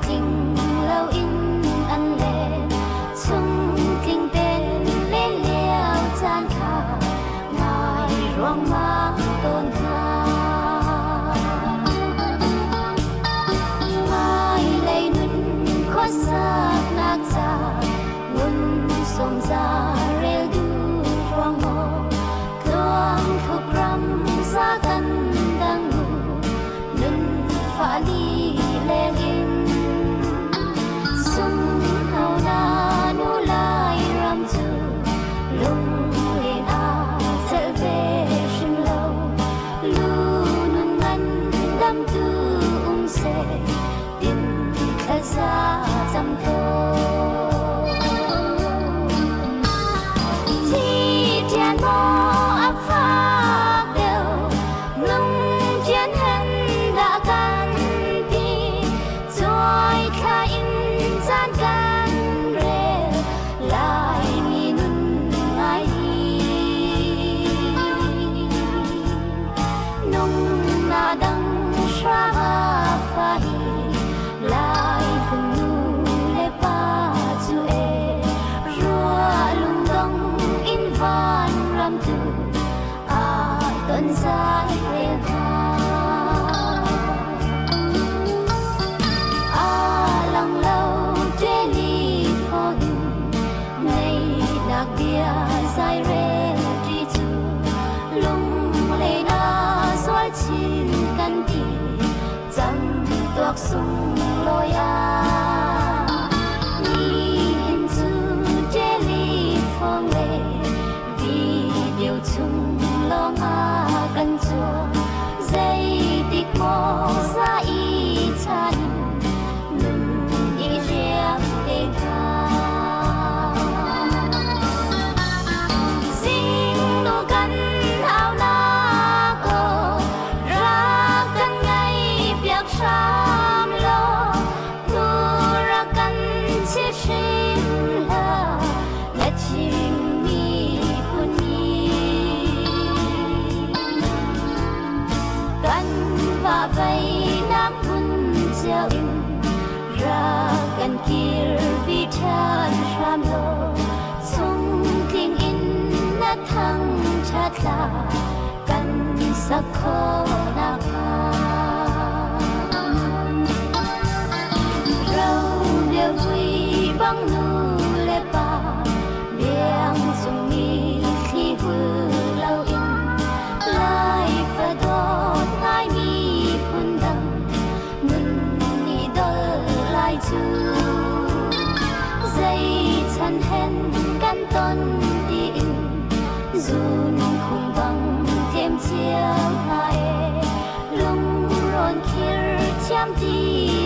Ting lâu in ăn lệ chung kinh tên lên leo chan khả ngài ruộng mang tôn tha ngài lấy nun khó sắc nạc giả nun sông ra rêu du ruộng hồ tuang thục ram sa căn đang ngủ nun phá đi lên in xa dăm thô chi tiền mô ấp phác đều nung chiến hân đã can đi rồi khai in gian can rê lại mi nun ngay nung na đăng xa phai lại tuần dài về tha lòng lâu để đi phò hình ngày đặc địa dài rê đi chu lung lê na xoay chín căn đi dầm tuộc sung lôi nhìn chu để đi phò lê vì điều chung lo ngã căn chua dây tích mô ra y chan nung y riêng để tha sinh nụ căn áo na cô ra căn ngay biếc sam lo nu ra căn chia sinh la là chim mi kun và vây nam hun gieo in ra gần kia vì than ram lo chung kinh in na thăng chát la gần sắc khô na kha râu đều vui băng nu lê ba biang chung mi khi vui lâu in lại phải đốt ngay mi phun đằng nun đi đôi lại chu dây chân hen căn tôn đi in run khung bằng thêm chiếc hai lung rôn kia chăm đi